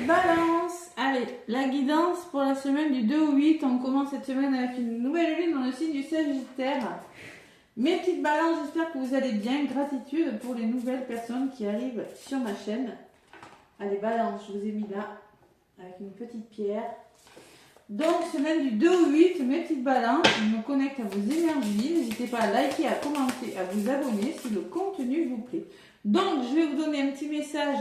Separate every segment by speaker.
Speaker 1: Balance. Allez, la guidance pour la semaine du 2 au 8. On commence cette semaine avec une nouvelle lune dans le signe du Sagittaire. Mes petites balances, j'espère que vous allez bien. Gratitude pour les nouvelles personnes qui arrivent sur ma chaîne. Allez, balance, je vous ai mis là avec une petite pierre. Donc, semaine du 2 au 8, mes petites balances, je me connecte à vos énergies. N'hésitez pas à liker, à commenter, à vous abonner si le contenu vous plaît. Donc, je vais vous donner un petit message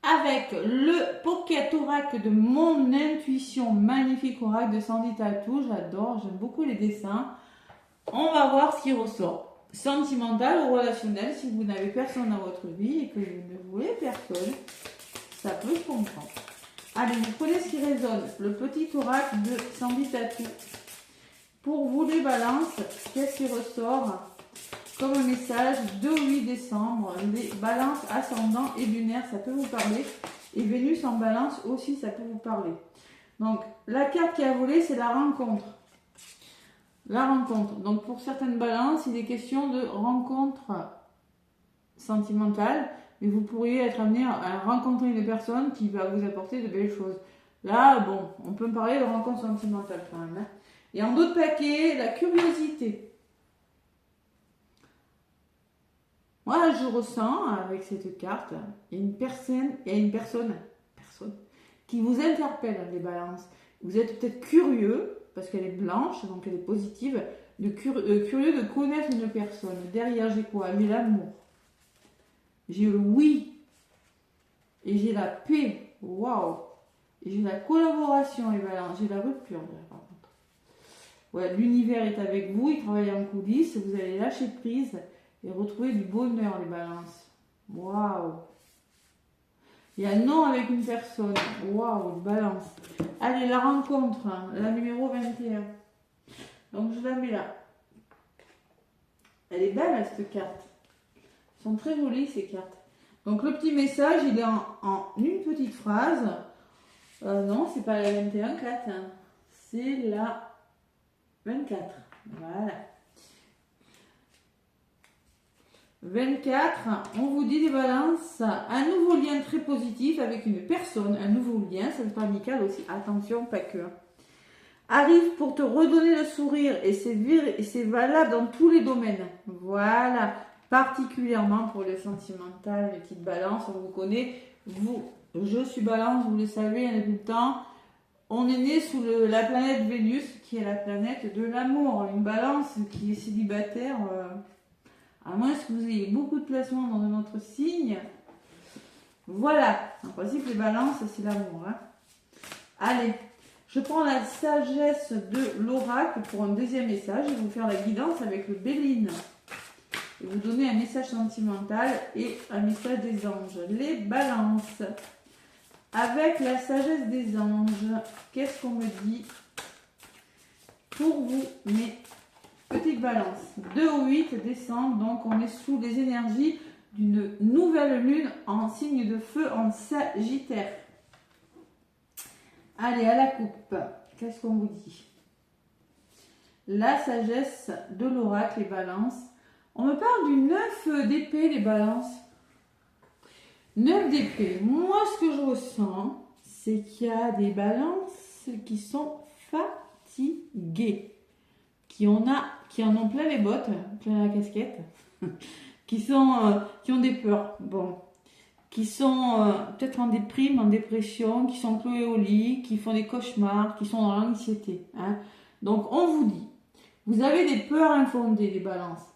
Speaker 1: avec le Pocket Oracle de mon intuition, magnifique oracle de Sandy Tattoo. J'adore, j'aime beaucoup les dessins. On va voir ce qui ressort. Sentimental ou relationnel, si vous n'avez personne dans votre vie et que vous ne voulez personne, ça peut se comprendre. Allez, vous prenez ce qui résonne, le petit oracle de Sandy Tattoo. Pour vous les balances, qu'est-ce qui ressort comme un message 2 au 8 décembre, les balances ascendant et lunaire, ça peut vous parler. Et Vénus en balance aussi, ça peut vous parler. Donc, la carte qui a volé, c'est la rencontre. La rencontre. Donc, pour certaines balances, il est question de rencontre sentimentale. Mais vous pourriez être amené à rencontrer une personne qui va vous apporter de belles choses. Là, bon, on peut me parler de rencontre sentimentale quand même. Hein. Et en d'autres paquets, la curiosité. Moi, je ressens avec cette carte, il y a une personne qui vous interpelle, les balances. Vous êtes peut-être curieux, parce qu'elle est blanche, donc elle est positive, curieux de connaître une personne. Derrière, j'ai quoi? J'ai l'amour. J'ai le oui. Et j'ai la paix. Waouh. Et j'ai la collaboration, les balances. J'ai la rupture, par contre. Ouais, l'univers est avec vous, il travaille en coulisses, vous allez lâcher prise et retrouver du bonheur, les balances. Waouh. Il y a un non avec une personne. Waouh, balance. Allez, la rencontre, hein, la numéro 21. Donc, je la mets là. Elle est belle, cette carte. Elles sont très jolies, ces cartes. Donc, le petit message, il est en une petite phrase. Non, c'est pas la 21, 4. Hein. C'est la 24. Voilà. 24, on vous dit les balances, un nouveau lien très positif avec une personne, un nouveau lien, ça peut être amical aussi, attention, pas que. Arrive pour te redonner le sourire et c'est valable dans tous les domaines. Voilà, particulièrement pour le sentimental, les petites balances, on vous connaît, je suis balance, vous le savez, depuis le temps. On est né sous la planète Vénus, qui est la planète de l'amour. Une balance qui est célibataire... à moins que vous ayez beaucoup de placements dans un autre signe. Voilà. En principe, les balances, c'est l'amour. Hein. Allez, je prends la sagesse de l'oracle pour un deuxième message. Je vais vous faire la guidance avec le Béline. Et vous donner un message sentimental et un message des anges. Les balances. Avec la sagesse des anges, qu'est-ce qu'on me dit pour vous, mes petite balance, 2 au 8 décembre, donc on est sous les énergies d'une nouvelle lune en signe de feu en Sagittaire. Allez, à la coupe, qu'est-ce qu'on vous dit? La sagesse de l'oracle, les balances. On me parle du 9 d'épée, les balances. 9 d'épée. Moi, ce que je ressens, c'est qu'il y a des balances qui sont fatiguées. Qui en ont plein les bottes, plein la casquette, qui ont des peurs, bon, qui sont peut-être en déprime, en dépression, qui sont cloués au lit, qui font des cauchemars, qui sont dans l'anxiété. Hein. Donc on vous dit, vous avez des peurs infondées, les balances.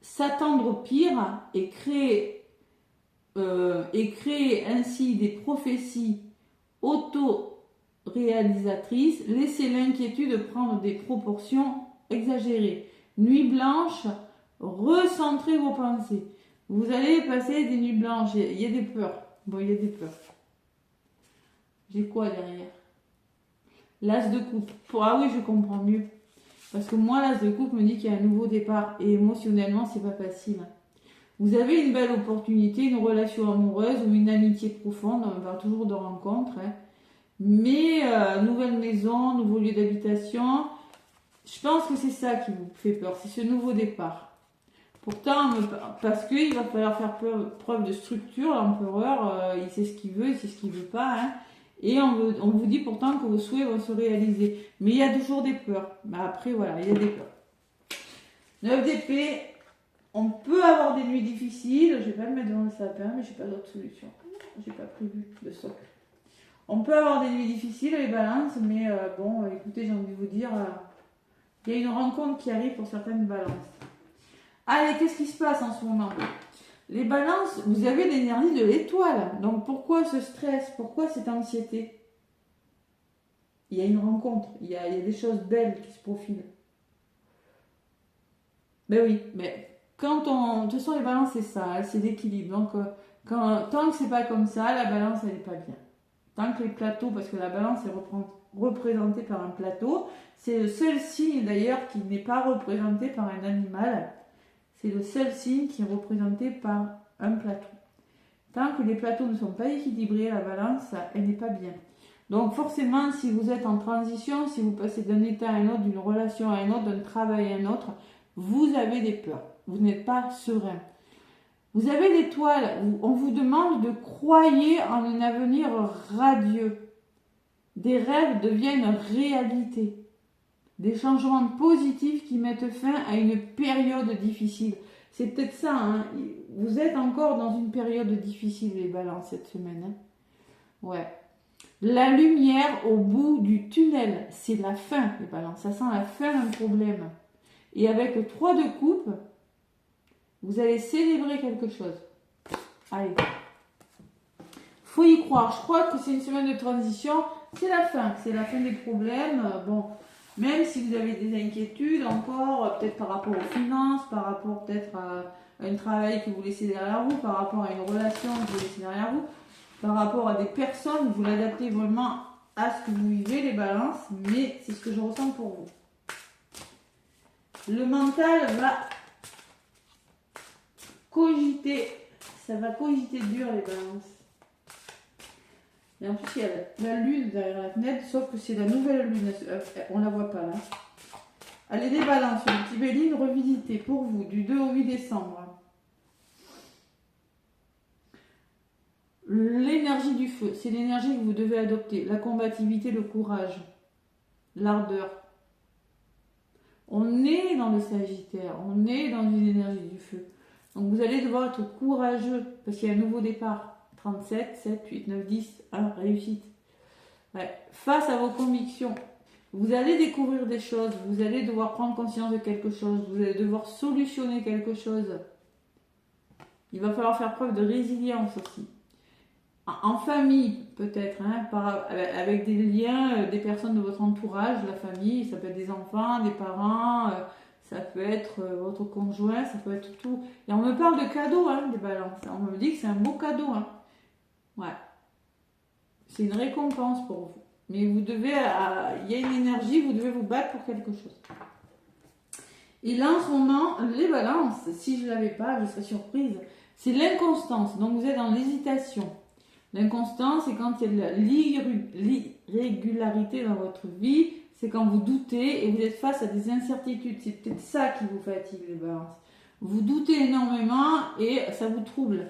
Speaker 1: S'attendre au pire et créer ainsi des prophéties auto-réalisatrices, laisser l'inquiétude prendre des proportions exagéré. Nuit blanche, recentrez vos pensées. Vous allez passer des nuits blanches. Il y a des peurs. Bon, il y a des peurs. J'ai quoi derrière? L'as de coupe. Ah oui, je comprends mieux. Parce que moi, l'as de coupe me dit qu'il y a un nouveau départ. Et émotionnellement, c'est pas facile. Vous avez une belle opportunité, une relation amoureuse ou une amitié profonde. On parle toujours de rencontres. Hein. Mais nouvelle maison, nouveau lieu d'habitation... Je pense que c'est ça qui vous fait peur, c'est ce nouveau départ. Pourtant, parce qu'il va falloir faire preuve de structure, l'empereur, il sait ce qu'il veut, il sait ce qu'il veut pas. Hein. Et on vous dit pourtant que vos souhaits vont se réaliser. Mais il y a toujours des peurs. Mais après, voilà, il y a des peurs. 9 d'épée, on peut avoir des nuits difficiles. Je vais pas me mettre devant le sapin, mais j'ai pas d'autre solution. J'ai pas prévu de socle. On peut avoir des nuits difficiles, les balances, mais bon, écoutez, j'ai envie de vous dire, il y a une rencontre qui arrive pour certaines balances. Allez, qu'est-ce qui se passe en ce moment? Les balances, vous avez l'énergie de l'étoile. Donc pourquoi ce stress? Pourquoi cette anxiété? Il y a une rencontre, il y a des choses belles qui se profilent. Ben oui, mais quand on... De toute façon, les balances, c'est ça, hein, c'est l'équilibre. Donc tant que c'est pas comme ça, la balance, elle n'est pas bien. Tant que les plateaux, parce que la balance est représentée par un plateau, c'est le seul signe d'ailleurs qui n'est pas représenté par un animal. C'est le seul signe qui est représenté par un plateau. Tant que les plateaux ne sont pas équilibrés, la balance, elle n'est pas bien. Donc forcément, si vous êtes en transition, si vous passez d'un état à un autre, d'une relation à un autre, d'un travail à un autre, vous avez des peurs. Vous n'êtes pas serein. Vous avez l'étoile, on vous demande de croire en un avenir radieux. Des rêves deviennent réalité. Des changements positifs qui mettent fin à une période difficile. C'est peut-être ça, hein. Vous êtes encore dans une période difficile, les balances, cette semaine. Hein. Ouais. La lumière au bout du tunnel, c'est la fin, les balances. Ça sent la fin d'un problème. Et avec le 3 de coupe, vous allez célébrer quelque chose. Allez. Faut y croire. Je crois que c'est une semaine de transition. C'est la fin des problèmes. Bon. Même si vous avez des inquiétudes encore, peut-être par rapport aux finances, par rapport peut-être à un travail que vous laissez derrière vous, par rapport à une relation que vous laissez derrière vous, par rapport à des personnes, vous l'adaptez vraiment à ce que vous vivez, les balances, mais c'est ce que je ressens pour vous. Le mental va cogiter, ça va cogiter dur, les balances. Et en plus, il y a la lune derrière la fenêtre, sauf que c'est la nouvelle lune. On la voit pas là. Allez, les balances, le petit Béline revisité pour vous du 2 au 8 décembre. L'énergie du feu, c'est l'énergie que vous devez adopter. La combativité, le courage, l'ardeur. On est dans le Sagittaire, on est dans une énergie du feu. Donc vous allez devoir être courageux parce qu'il y a un nouveau départ. 37, 7, 8, 9, 10, 1, réussite. Ouais. Face à vos convictions, vous allez découvrir des choses, vous allez devoir prendre conscience de quelque chose, vous allez devoir solutionner quelque chose. Il va falloir faire preuve de résilience aussi. En famille, peut-être, hein, avec des liens, des personnes de votre entourage, la famille, ça peut être des enfants, des parents, ça peut être votre conjoint, ça peut être tout. Et on me parle de cadeaux, hein, des balances. On me dit que c'est un beau cadeau, hein. Ouais. C'est une récompense pour vous. Mais vous devez, il y a une énergie, vous devez vous battre pour quelque chose. Et là, en ce moment, les balances, si je ne l'avais pas, je serais surprise. C'est l'inconstance. Donc, vous êtes dans l'hésitation. L'inconstance, c'est quand il y a de l'irrégularité dans votre vie. C'est quand vous doutez et vous êtes face à des incertitudes. C'est peut-être ça qui vous fatigue, les balances. Vous doutez énormément et ça vous trouble.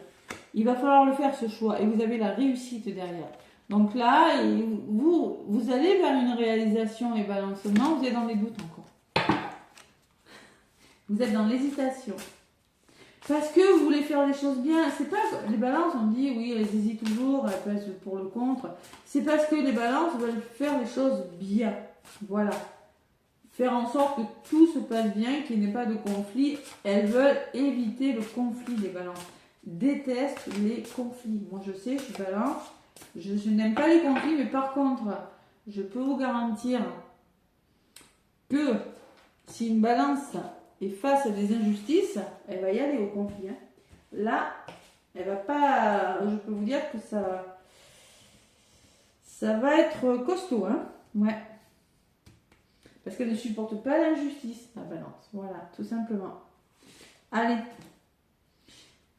Speaker 1: Il va falloir le faire, ce choix. Et vous avez la réussite derrière. Donc là, vous allez vers une réalisation et balancement. Vous êtes dans les doutes encore. Vous êtes dans l'hésitation. Parce que vous voulez faire les choses bien. C'est pas les balances, on dit oui, elles hésitent toujours, elles pèsent pour le contre. C'est parce que les balances veulent faire les choses bien. Voilà. Faire en sorte que tout se passe bien, qu'il n'y ait pas de conflit. Elles veulent éviter le conflit, les balances. Détestent les conflits. Moi, je sais, je suis balance. Je n'aime pas les conflits, mais par contre, je peux vous garantir que si une balance est face à des injustices, elle va y aller au conflit. Hein. Là, elle va pas. Je peux vous dire que ça va être costaud. Hein. Ouais. Parce qu'elle ne supporte pas l'injustice, la balance. Voilà, tout simplement. Allez.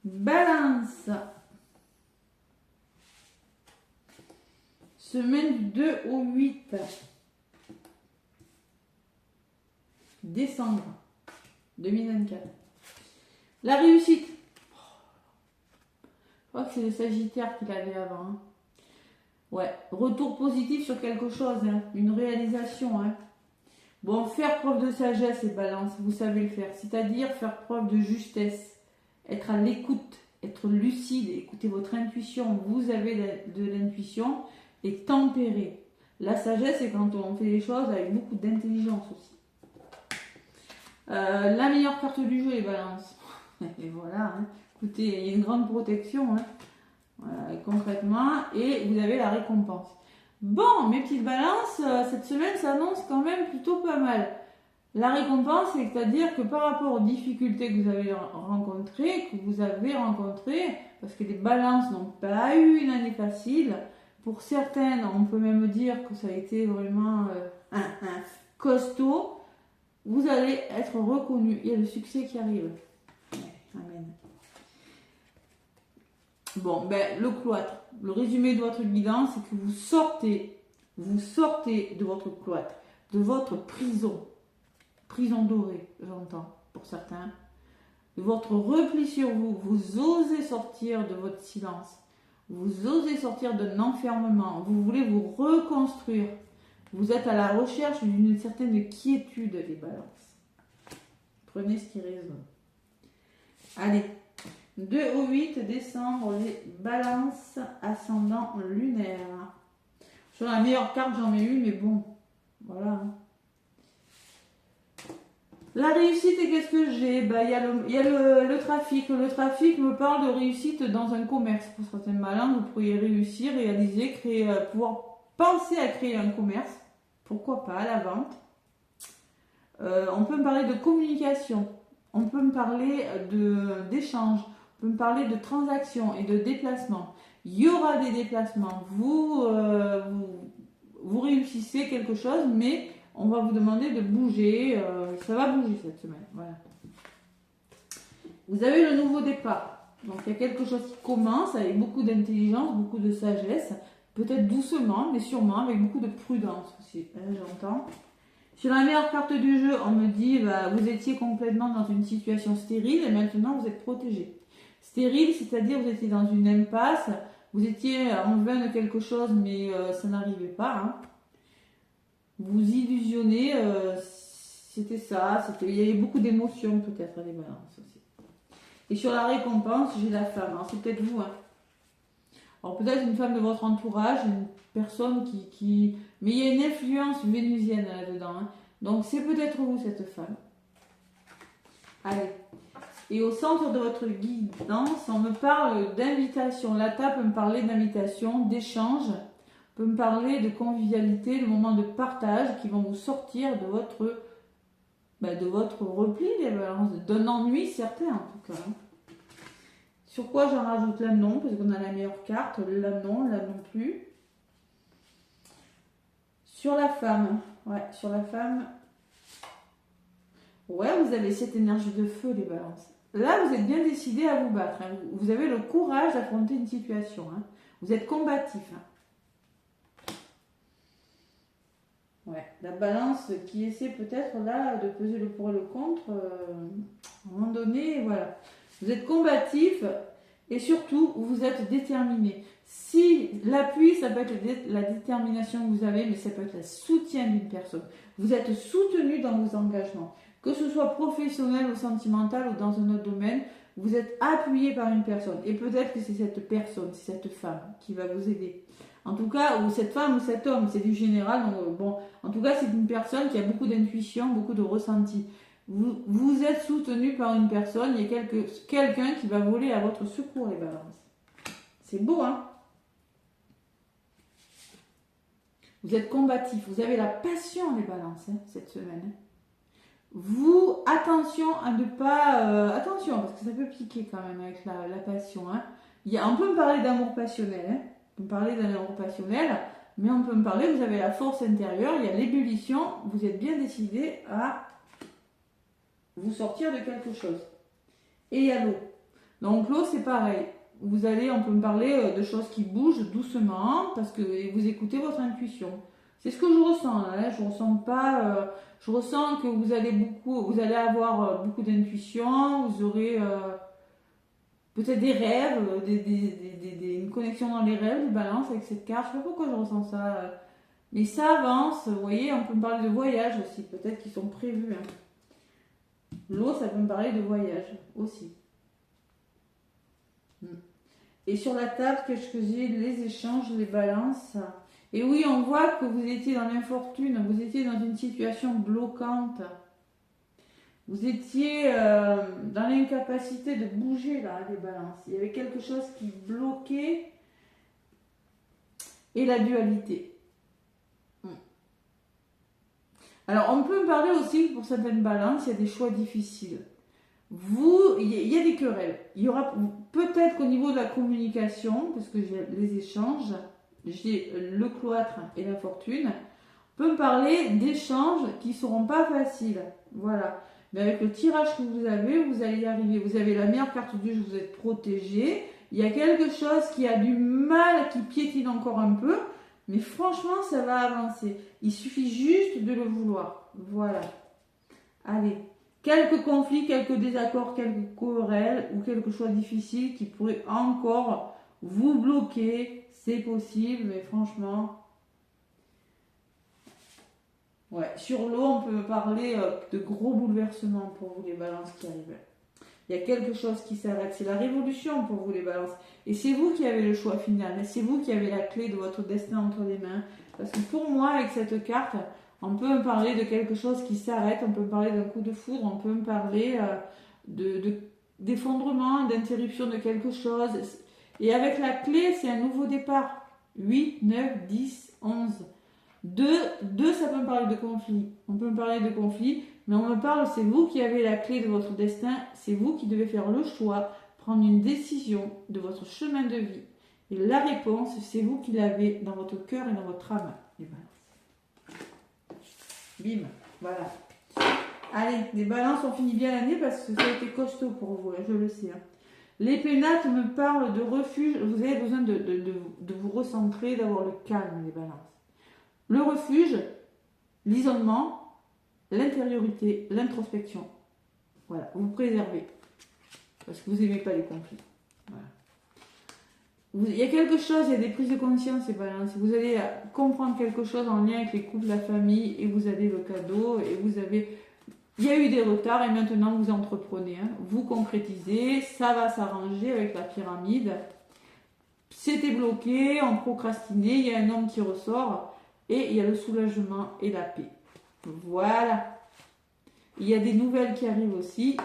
Speaker 1: Balance. Semaine du 2 au 8 décembre 2024. La réussite. Je crois que c'est le Sagittaire qui l'avait avant. Hein. Ouais, retour positif sur quelque chose, hein, une réalisation. Hein. Bon, faire preuve de sagesse et balance, vous savez le faire. C'est-à-dire faire preuve de justesse, être à l'écoute, être lucide, écouter votre intuition. Vous avez de l'intuition et tempérer. La sagesse, c'est quand on fait les choses avec beaucoup d'intelligence aussi. La meilleure carte du jeu est balance. Et voilà, hein. Écoutez, il y a une grande protection, hein. Voilà, concrètement, et vous avez la récompense. Bon, mes petites balances, cette semaine s'annonce quand même plutôt pas mal. La récompense, c'est-à-dire que par rapport aux difficultés que vous avez rencontrées, parce que les balances n'ont pas eu une année facile, pour certaines, on peut même dire que ça a été vraiment costaud, vous allez être reconnu. Il y a le succès qui arrive. Amen. Bon, ben, le cloître. Le résumé de votre guidance, c'est que vous sortez de votre cloître, de votre prison dorée, j'entends, pour certains, de votre repli sur vous. Vous osez sortir de votre silence, vous osez sortir d'un enfermement, vous voulez vous reconstruire. Vous êtes à la recherche d'une certaine quiétude, les balances. Prenez ce qui résonne. Allez. 2 au 8 décembre, les balances ascendant lunaire. Sur la meilleure carte, j'en ai eu, mais bon, voilà. La réussite, et qu'est-ce que j'ai? Il y a le trafic. Le trafic me parle de réussite dans un commerce. Pour certaines balances, vous pourriez réussir, réaliser, créer, pouvoir penser à créer un commerce. Pourquoi pas, à la vente. On peut me parler de communication. On peut me parler d'échange. On peut me parler de transactions et de déplacements. Il y aura des déplacements. Vous réussissez quelque chose, mais on va vous demander de bouger. Ça va bouger cette semaine. Voilà. Vous avez le nouveau départ. Donc il y a quelque chose qui commence avec beaucoup d'intelligence, beaucoup de sagesse. Peut-être doucement, mais sûrement avec beaucoup de prudence aussi. J'entends. Sur la meilleure carte du jeu, on me dit vous étiez complètement dans une situation stérile et maintenant vous êtes protégé. Stérile, c'est-à-dire vous étiez dans une impasse, vous étiez en vain de quelque chose, mais ça n'arrivait pas. Hein. Vous illusionnez, c'était ça, il y avait beaucoup d'émotions peut-être, les balances aussi. Et sur la récompense, j'ai la femme, hein, c'est peut-être vous. Hein. Alors peut-être une femme de votre entourage, une personne qui... Mais il y a une influence vénusienne là-dedans. Hein. Donc c'est peut-être vous, cette femme. Allez. Et au centre de votre guidance, on me parle d'invitation. La table peut me parler d'invitation, d'échange, peut me parler de convivialité, de moments de partage qui vont vous sortir de votre repli, d'un ennui certain en tout cas. Hein. Sur quoi j'en rajoute là non, parce qu'on a la meilleure carte, là non plus. Sur la femme, sur la femme, vous avez cette énergie de feu, les balances. Là, vous êtes bien décidé à vous battre. Hein. Vous avez le courage d'affronter une situation. Hein. Vous êtes combatif. Hein. La balance qui essaie peut-être là de peser le pour et le contre. À un moment donné, voilà. Vous êtes combatif et surtout, vous êtes déterminé. Si l'appui, ça peut être la détermination que vous avez, mais ça peut être le soutien d'une personne. Vous êtes soutenu dans vos engagements. Que ce soit professionnel ou sentimental ou dans un autre domaine, vous êtes appuyé par une personne. Et peut-être que c'est cette personne, c'est cette femme qui va vous aider. En tout cas, ou cette femme ou cet homme, c'est du général. Donc, en tout cas, c'est une personne qui a beaucoup d'intuition, beaucoup de ressenti. Vous êtes soutenu par une personne, il y a quelqu'un qui va voler à votre secours, les balances. C'est beau, hein? Vous êtes combatif, vous avez la passion, les balances, hein, cette semaine. Hein. Attention à ne pas... attention, parce que ça peut piquer quand même avec la passion. Hein. On peut me parler d'amour passionnel, hein. On peut me parler d'amour passionnel, mais on peut me parler, vous avez la force intérieure, il y a l'ébullition, vous êtes bien décidé à vous sortir de quelque chose. Et il y a l'eau. Donc l'eau, c'est pareil. On peut me parler de choses qui bougent doucement, parce que vous écoutez votre intuition. C'est ce que je ressens. Hein. Je ressens que vous allez avoir beaucoup d'intuition, vous aurez peut-être des rêves, une connexion dans les rêves, des balances avec cette carte. Je sais pas pourquoi je ressens ça. Mais ça avance, vous voyez, on peut me parler de voyage aussi, peut-être qu'ils sont prévus. Hein. L'eau, ça peut me parler de voyage aussi. Et sur la table, qu'est-ce que j'ai? Les échanges, les balances. Et oui, on voit que vous étiez dans l'infortune, vous étiez dans une situation bloquante. Vous étiez dans l'incapacité de bouger, là, les balances. Il y avait quelque chose qui bloquait. Et la dualité. Alors, on peut me parler aussi, pour certaines balances, il y a des choix difficiles. Il y a des querelles. Il y aura peut-être qu'au niveau de la communication, parce que j'ai les échanges, j'ai le cloître et la fortune, on peut me parler d'échanges qui ne seront pas faciles. Voilà. Mais avec le tirage que vous allez y arriver. Vous avez la meilleure carte du jeu, vous êtes protégé. Il y a quelque chose qui a du mal, qui piétine encore un peu. Mais franchement, ça va avancer. Il suffit juste de le vouloir. Voilà. Allez. Quelques conflits, quelques désaccords, quelques querelles ou quelque chose de difficile qui pourrait encore vous bloquer. C'est possible, mais franchement... Ouais, sur l'eau, on peut parler de gros bouleversements pour vous les balances qui arrivent. Il y a quelque chose qui s'arrête. C'est la révolution pour vous les balances. Et c'est vous qui avez le choix final. C'est vous qui avez la clé de votre destin entre les mains. Parce que pour moi, avec cette carte, on peut me parler de quelque chose qui s'arrête. On peut me parler d'un coup de foudre. On peut me parler d'effondrement, d'interruption de quelque chose. Et avec la clé, c'est un nouveau départ. 8, 9, 10, 11. 2, ça peut me parler de conflit. On peut me parler de conflit, mais on me parle, c'est vous qui avez la clé de votre destin, c'est vous qui devez faire le choix, prendre une décision de votre chemin de vie. Et la réponse, c'est vous qui l'avez dans votre cœur et dans votre âme. Les balances. Bim, voilà. Allez, les balances, on finit bien l'année parce que ça a été costaud pour vous, je le sais. Hein. Les pénates me parlent de refuge, vous avez besoin de vous recentrer, d'avoir le calme, les balances. Le refuge, l'isolement, l'intériorité, l'introspection. Voilà, vous préservez. Parce que vous n'aimez pas les conflits. Voilà. Il y a quelque chose, il y a des prises de conscience et balance. Vous allez comprendre quelque chose en lien avec les couples, la famille, et vous avez le cadeau, et vous avez... Il y a eu des retards, et maintenant vous entreprenez. Hein. Vous concrétisez, ça va s'arranger avec la pyramide. C'était bloqué, on procrastinait, il y a un homme qui ressort... Et il y a le soulagement et la paix. Voilà. Il y a des nouvelles qui arrivent aussi.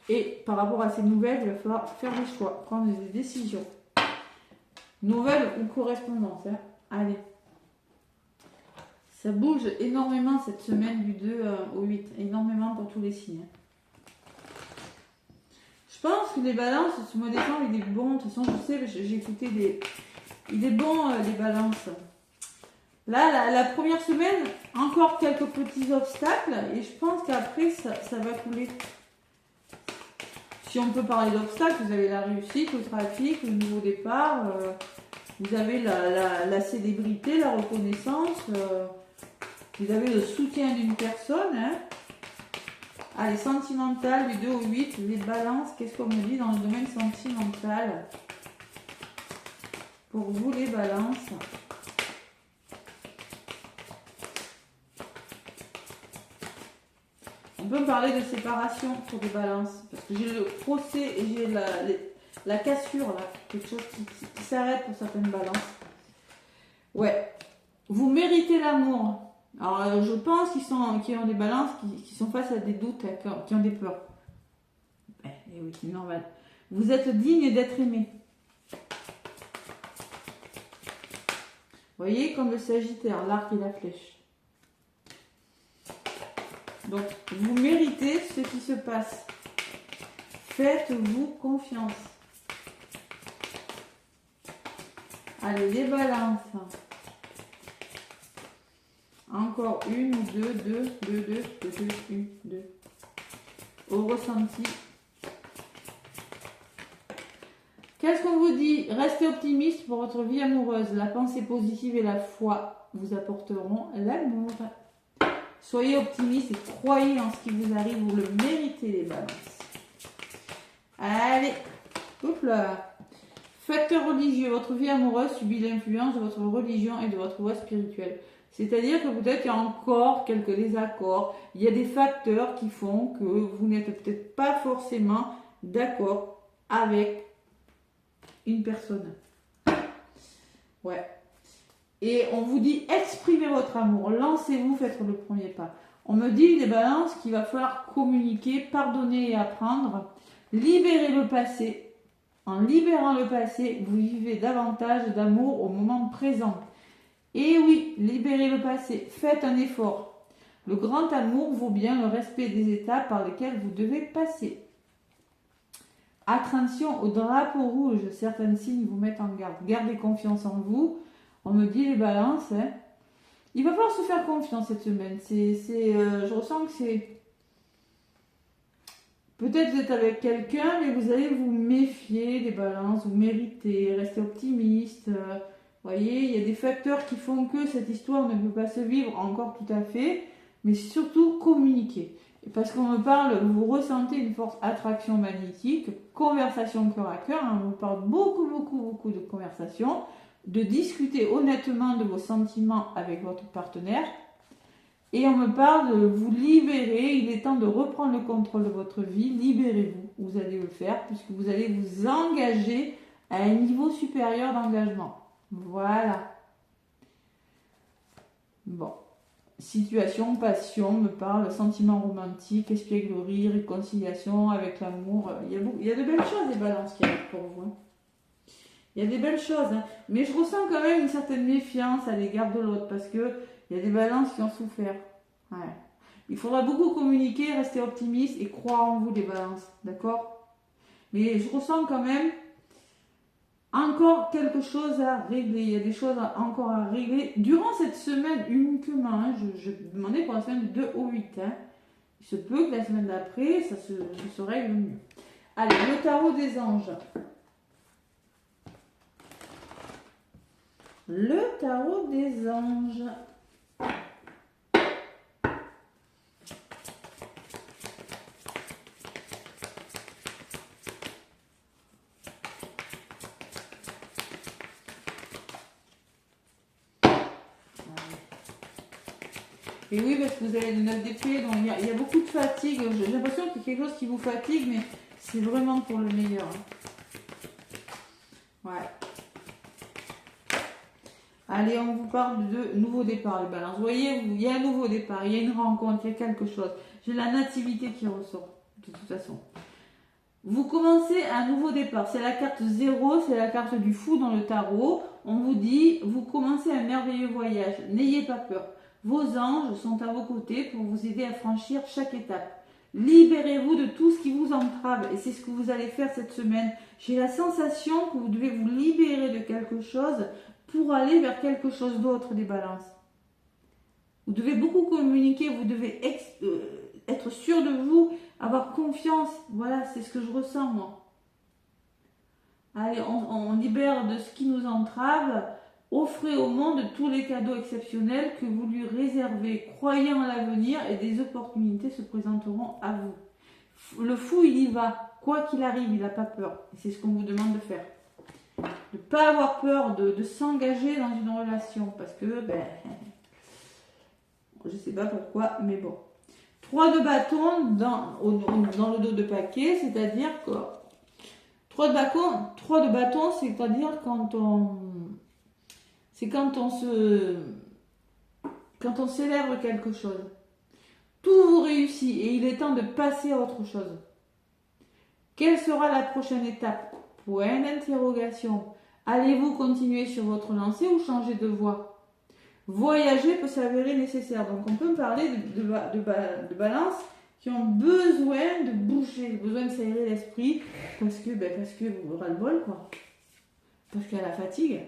Speaker 1: Et par rapport à ces nouvelles, il va falloir faire des choix, prendre des décisions. Nouvelles ou correspondances. Hein. Allez. Ça bouge énormément cette semaine du 2 au 8. Énormément pour tous les signes. Je pense que les balances, ce mois de décembre, il est bon. De toute façon, je sais, j'ai écouté des... Il est bon, les balances. Là, la première semaine, encore quelques petits obstacles et je pense qu'après, ça va couler. Si on peut parler d'obstacles, vous avez la réussite, le trafic, le nouveau départ, vous avez la célébrité, la reconnaissance, vous avez le soutien d'une personne. Hein. Allez, sentimental, du 2 au 8, les balances, qu'est-ce qu'on me dit dans le domaine sentimental? Pour vous, les balances. On peut me parler de séparation sur des balances. Parce que j'ai le procès et j'ai la cassure, là. Quelque chose qui s'arrête pour certaines balances. Ouais. Vous méritez l'amour. Alors, je pense qu'ils ont des balances qui sont face à des doutes, qui ont des peurs. Et oui, c'est normal. Vous êtes digne d'être aimé. Vous voyez, comme le Sagittaire, l'arc et la flèche. Donc, vous méritez ce qui se passe. Faites-vous confiance. Allez, les balances. Encore une ou deux, une, deux. Au ressenti. Qu'est-ce qu'on vous dit? Restez optimiste pour votre vie amoureuse. La pensée positive et la foi vous apporteront l'amour. Soyez optimiste et croyez en ce qui vous arrive. Vous le méritez, les balances. Allez, hop là. Facteur religieux, votre vie amoureuse subit l'influence de votre religion et de votre voie spirituelle. C'est-à-dire que peut-être il y a encore quelques désaccords. Il y a des facteurs qui font que vous n'êtes peut-être pas forcément d'accord avec une personne. Ouais. Et on vous dit exprimez votre amour, lancez-vous, faites le premier pas. On me dit les balances qu'il va falloir communiquer, pardonner et apprendre, libérer le passé. En libérant le passé, vous vivez davantage d'amour au moment présent. Et oui, libérez le passé, faites un effort. Le grand amour vaut bien le respect des étapes par lesquelles vous devez passer. Attention au drapeau rouge, certains signes vous mettent en garde. Gardez confiance en vous. On me dit les balances, hein. Il va falloir se faire confiance cette semaine. Je ressens que c'est... Peut-être vous êtes avec quelqu'un, mais vous allez vous méfier des balances, vous méritez, restez optimiste. Voyez, il y a des facteurs qui font que cette histoire ne peut pas se vivre encore tout à fait, mais surtout communiquer. Et parce qu'on me parle, vous ressentez une forte attraction magnétique, conversation cœur à cœur, on me parle beaucoup de conversation, de discuter honnêtement de vos sentiments avec votre partenaire. Et on me parle de vous libérer, il est temps de reprendre le contrôle de votre vie, libérez-vous, vous allez le faire, puisque vous allez vous engager à un niveau supérieur d'engagement. Voilà. Bon. Situation, passion, me parle, sentiment romantique, espièglerie, réconciliation avec l'amour. Il y a de belles choses, les balances qui arrivent pour vous. Il y a des belles choses, hein. Mais je ressens quand même une certaine méfiance à l'égard de l'autre, parce que il y a des balances qui ont souffert. Ouais. Il faudra beaucoup communiquer, rester optimiste et croire en vous, les balances. D'accord? Mais je ressens quand même encore quelque chose à régler. Il y a des choses encore à régler. Durant cette semaine uniquement, hein, je demandais pour la semaine du 2 au 8. Hein. Il se peut que la semaine d'après, ça se règle mieux. Allez, le tarot des anges. Le tarot des anges. Et oui, parce que vous avez le 9 d'épée, donc il y a beaucoup de fatigue. J'ai l'impression qu'il y a quelque chose qui vous fatigue, mais c'est vraiment pour le meilleur. Ouais. Allez, on vous parle de nouveau départ, les balances. Vous voyez, il y a un nouveau départ, il y a une rencontre, il y a quelque chose. J'ai la nativité qui ressort, de toute façon. Vous commencez un nouveau départ. C'est la carte 0, c'est la carte du fou dans le tarot. On vous dit, vous commencez un merveilleux voyage. N'ayez pas peur. Vos anges sont à vos côtés pour vous aider à franchir chaque étape. Libérez-vous de tout ce qui vous entrave. Et c'est ce que vous allez faire cette semaine. J'ai la sensation que vous devez vous libérer de quelque chose pour aller vers quelque chose d'autre, des balances. Vous devez beaucoup communiquer, vous devez être sûr de vous, avoir confiance. Voilà, c'est ce que je ressens, moi. Allez, on libère de ce qui nous entrave. Offrez au monde tous les cadeaux exceptionnels que vous lui réservez. Croyez en l'avenir et des opportunités se présenteront à vous. Le fou, il y va. Quoi qu'il arrive, il n'a pas peur. Et c'est ce qu'on vous demande de faire. De ne pas avoir peur de s'engager dans une relation. Parce que, je ne sais pas pourquoi, mais bon. 3 de bâton dans le dos de paquet, c'est-à-dire que 3 de bâton, c'est-à-dire quand on célèbre quelque chose. Tout vous réussit et il est temps de passer à autre chose. Quelle sera la prochaine étape? Point d'interrogation. Allez-vous continuer sur votre lancée ou changer de voie? Voyager peut s'avérer nécessaire. Donc on peut parler de balance qui ont besoin de bouger, besoin de s'aérer l'esprit parce que vous aurez le bol, quoi. Parce qu'il y a la fatigue.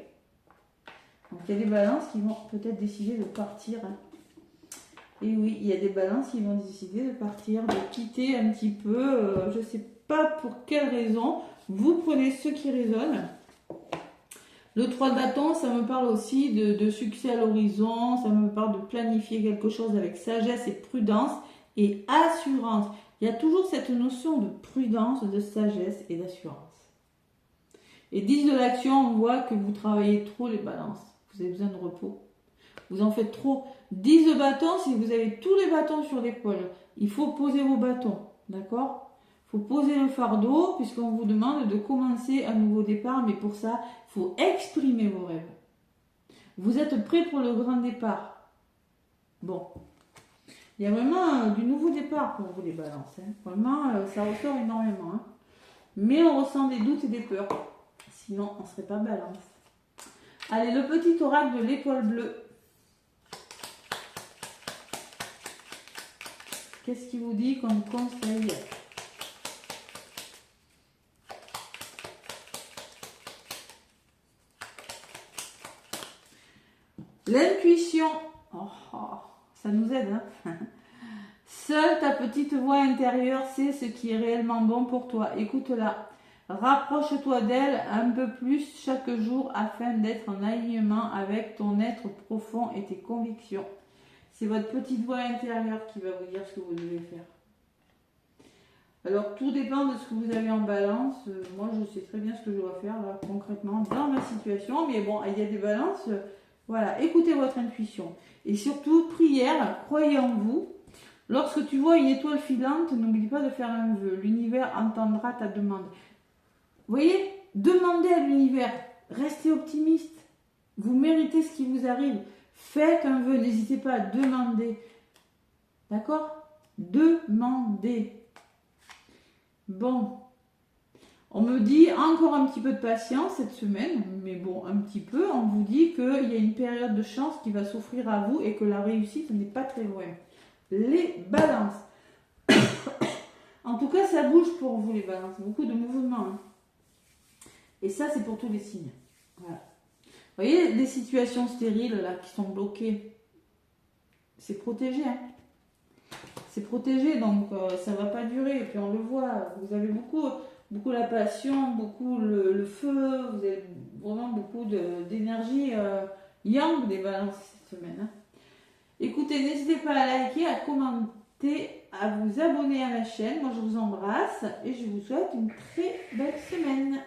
Speaker 1: Donc il y a des balances qui vont peut-être décider de partir. Hein. Et oui, il y a des balances qui vont décider de partir, de quitter un petit peu. Je ne sais pas pour quelle raison. Vous prenez ce qui résonne. Le 3 de bâton, ça me parle aussi de succès à l'horizon. Ça me parle de planifier quelque chose avec sagesse et prudence et assurance. Il y a toujours cette notion de prudence, de sagesse et d'assurance. Et 10 de l'action, on voit que vous travaillez trop les balances. Vous avez besoin de repos. Vous en faites trop. 10 de bâton, si vous avez tous les bâtons sur l'épaule, il faut poser vos bâtons. D'accord ? Il faut poser le fardeau puisqu'on vous demande de commencer un nouveau départ. Mais pour ça, il faut exprimer vos rêves. Vous êtes prêts pour le grand départ. Bon. Il y a vraiment du nouveau départ pour vous les balances. Hein. Vraiment, ça ressort énormément. Hein. Mais on ressent des doutes et des peurs. Sinon, on ne serait pas balance. Allez, le petit oracle de l'étoile bleue. Qu'est-ce qu'il vous dit comme conseil? L'intuition. Oh, ça nous aide. Hein. Seule ta petite voix intérieure sait ce qui est réellement bon pour toi. Écoute-la. Rapproche-toi d'elle un peu plus chaque jour afin d'être en alignement avec ton être profond et tes convictions. C'est votre petite voix intérieure qui va vous dire ce que vous devez faire. Alors, tout dépend de ce que vous avez en balance. Moi, je sais très bien ce que je dois faire, là, concrètement, dans ma situation. Mais bon, il y a des balances. Voilà, écoutez votre intuition. Et surtout, prière, croyez en vous. Lorsque tu vois une étoile filante, n'oublie pas de faire un vœu. L'univers entendra ta demande. Vous voyez, demandez à l'univers. Restez optimiste. Vous méritez ce qui vous arrive. Faites un vœu. N'hésitez pas à demander. D'accord? Demandez. Bon. On me dit encore un petit peu de patience cette semaine. Mais bon, un petit peu. On vous dit qu'il y a une période de chance qui va s'offrir à vous et que la réussite n'est pas très loin. Les balances. En tout cas, ça bouge pour vous les balances. Beaucoup de mouvements. Hein. Et ça, c'est pour tous les signes. Voilà. Vous voyez, des situations stériles là qui sont bloquées. C'est protégé. Hein. C'est protégé, donc ça ne va pas durer. Et puis on le voit, vous avez beaucoup la passion, beaucoup le feu, vous avez vraiment beaucoup d'énergie yang des balances cette semaine. Hein. Écoutez, n'hésitez pas à liker, à commenter, à vous abonner à ma chaîne. Moi, je vous embrasse et je vous souhaite une très belle semaine.